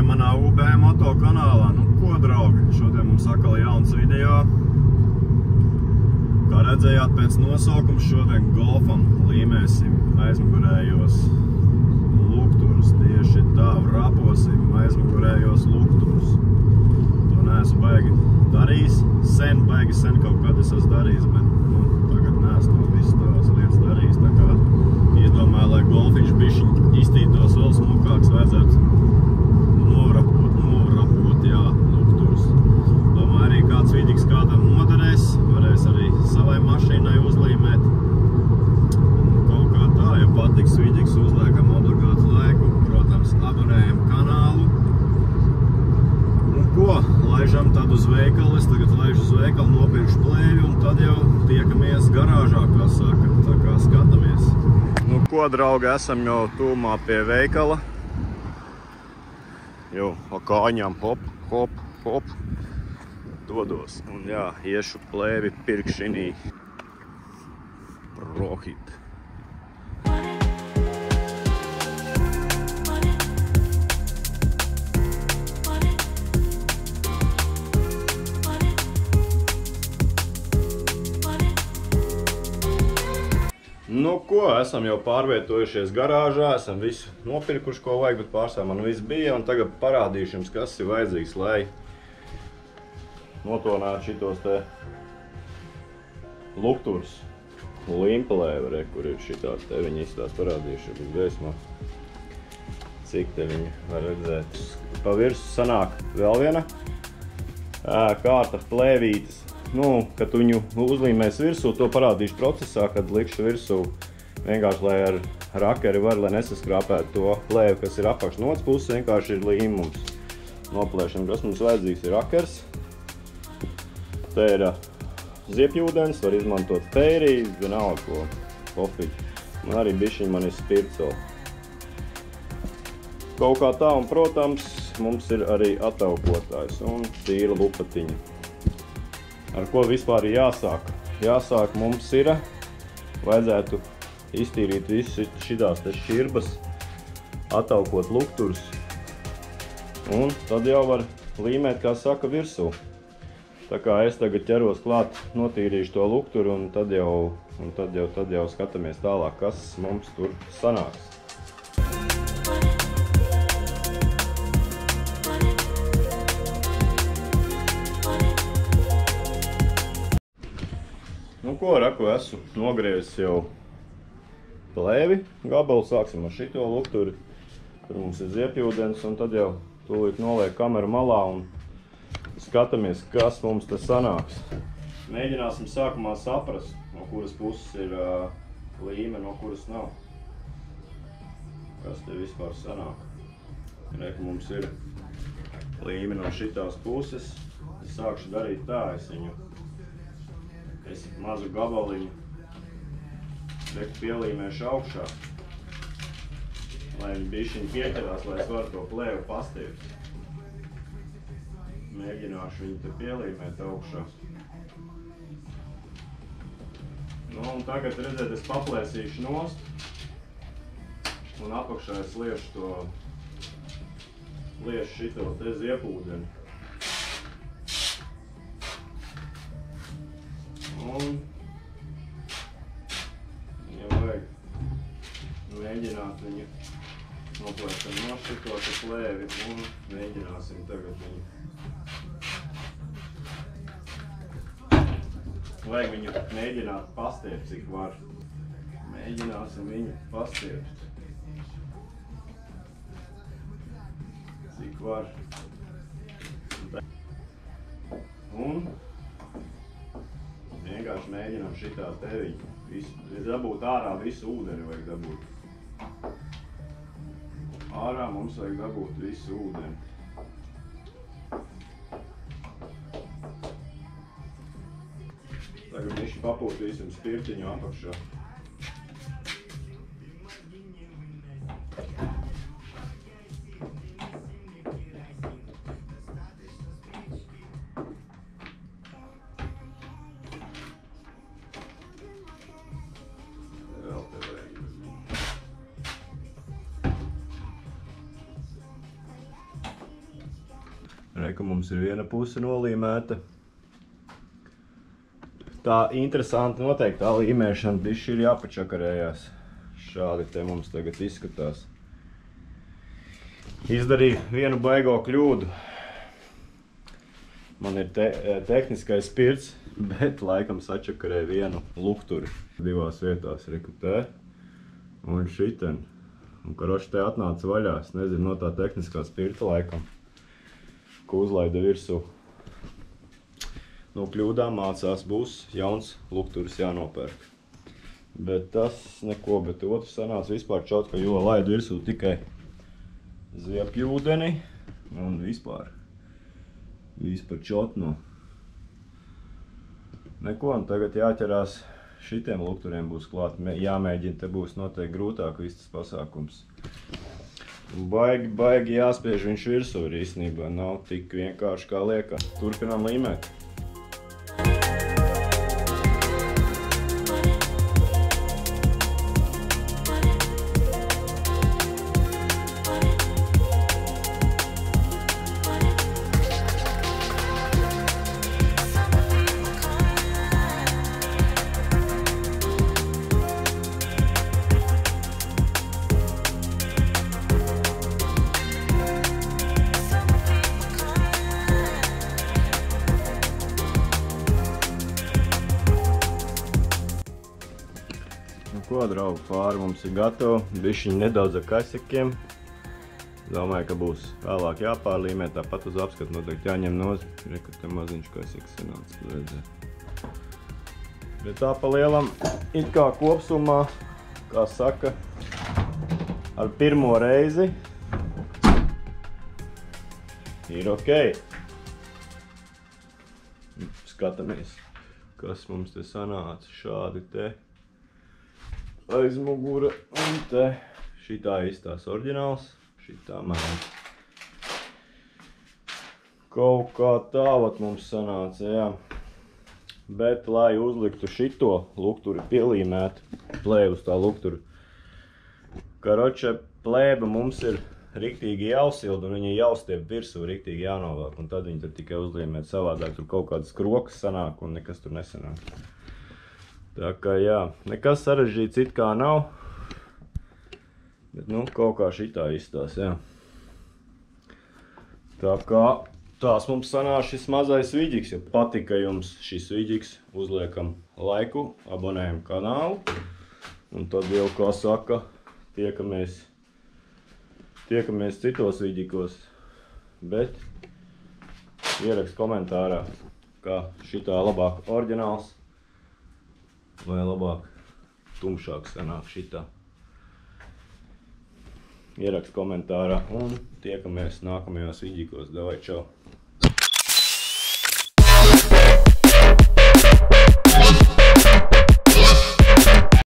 šodien manā UB moto kanālā. Nu ko, draugi, šodien mums atkal jauns video. Kā redzējāt pēc nosaukuma, šodien golfam līmēsim aizmugurējos lukturus. Tieši tā, raposim aizmugurējos lukturus. To neesmu baigi darījis. Baigi sen kaut kad es esmu darījis, bet tagad neesmu to visu tās lietas darījis. Tā kā iedomāju, lai golfiņš bišķiņ iztītos vēl smukāks, vajadzētu novrapot, jā, lukturus. Domāju, arī kāds vidiks kādam noderēs, varēs arī savai mašīnai uzlīmēt. Kaut kā tā, ja patiks vidiks, uzliekam obligātu laiku, protams, abonējam kanālu. Un ko, laižam tad uz veikalu, es tagad laižu uz veikalu, nopirkšu plēvi un tad jau tiekamies garāžā, kā saka, tā kā skatāmies. Nu ko, draugi, esam jau tūmā pie veikala. Jau pa kāņām hop, hop, hop dodos. Un jā, iešu plēvi pirkšinī Rohit. Nu ko, esam jau pārvietojušies garāžā, esam visu nopirkuši, ko vajag, bet pārsvarā man viss bija, un tagad parādīšu jums, kas ir vajadzīgs, lai notonētu šitos te lukturus. Limplēve, kur ir šitās te, viņi izstās parādīšu bez gaismā. Cik te viņi var redzēt. Pa virsu sanāk vēl viena kārta plēvītes. Nu, kad viņu uzlīmēs virsū, to parādīšu procesā, kad likšu virsū vienkārši, lai ar rakeri var, lai nesaskrāpētu to plēvi, kas ir apakš no otras puses, vienkārši ir līmums noplēšana. Kas mums vajadzīgs ir rakers. Te ir ziepjūdens, var izmantot fērijas, vienalga ko kofiķi. Man arī bišķiņ man ir spirts vēl. Kaut kā tā, un protams, mums ir arī ataukotājs un tīra lupatiņa. Ar ko vispār ir jāsāk? Jāsāk mums ir, vajadzētu iztīrīt visu šitās te šķirbas, ataukot lukturus, un tad jau var līmēt, kā saka, virsū. Tā kā es tagad ķeros klāt, notīrīšu to lukturu, un tad jau skatāmies tālāk, kas mums tur sanāks. Nu ko, raku, esmu nogriezis jau plēvi gabalu, sāksim ar šito lukturi. Tur mums ir ziepjūdens, un tad jau tūlīt noliek kameru malā un skatāmies, kas mums te sanāks. Mēģināsim sākumā saprast, no kuras puses ir līme, no kuras nav. Kas te vispār sanāk. Reku, mums ir līme no šitās puses. Es sākšu darīt tā, es mazu gabaliņu pielīmēšu augšā, lai viņi bišķiņ pieķerās, lai es varu to plēvu pastiept. Mēģināšu viņu te pielīmēt augšā. Nu, un tagad, redziet, es paplēsīšu nost, un apakšā es liešu šito te ziepūdeni. Un, ja vajag mēģināt viņu noplēšam no šito te plēvi, un mēģināsim tagad viņu. Vajag viņu mēģināt pastiept, cik var. Mēģināsim viņu pastiept. Cik var. Un vienkārši mēģinām šitā teviņu. Dabūt ārā visu ūdeni vajag dabūt. Ārā mums vajag dabūt visu ūdeni. Tagad mišķi papūtīsim spirtiņu apakšā. Ka mums ir viena puse nolīmēta. Tā interesanti noteikti tā līmēšana bišķi ir jāpačakarējās. Šādi te mums tagad izskatās. Izdarīju vienu baigo kļūdu. Man ir tehniskais spirts, bet laikam sačakarēju vienu lukturi. Divās vietās rekutē un šiten. Un karoši te atnāca vaļā, es nezinu, no tā tehniskā spirta laikam, ko uzlaida virsū. No kļūdām mācās, būs jauns lukturis jānopērk. Bet tas neko, bet otrs sanāca vispār čotka, jo laidu virsū tikai ziepju ūdeni un vispār čotnu. Neko, un tagad jāķerās šitiem lukturiem būs klāt, jāmēģina, te būs noteikti grūtāk viss tas pasākums. Baigi jāspiež viņš virsū ir īstenībā, nav tik vienkārši kā liekas. Turpinām līmēt. Ko, draugi, pāri mums ir gatava, bišķiņ nedaudz ar kaisekiem. Domāju, ka būs vēlāk jāpārlīmē, tāpat uz apskatu noteikti jāņem nozi. Reku, te maziņš kaiseks sanāca, tu redzē. Bet tā pa lielam, it kā kopsumā, kā saka, ar pirmo reizi ir ok. Skatamies, kas mums te sanāca, šādi te. Aiz mugura un te šitā īstās oriģināls, šitā man. Kaut kā tā vat mums sanāca, jā. Bet, lai uzliktu šito lukturi pielīmēt, plēbu uz tā lukturu, karoče plēba mums ir riktīgi jāuzsilda un viņa jāuzstiep virsū, riktīgi jānovelk, un tad viņa tur tikai uzlīmēt savādāk, tur kaut kādas krokas sanāk un nekas tur nesanāk. Tā kā jā, nekas sarežģīts it kā nav, bet nu kaut kā šitā izstās, jā. Tā kā tās mums sanāk šis mazais vidžiks, ja patika jums šis vidžiks, uzliekam laiku, abonējam kanālu, un tad jau, kā saka, tiekamies citos vidžikos, bet ierakst komentārā, kā šitā labāk oriģināls, vai labāk tumšāk sanāk šitā. Ierakst komentārā un tiekamies nākamajos vidžikos. Davai, čau!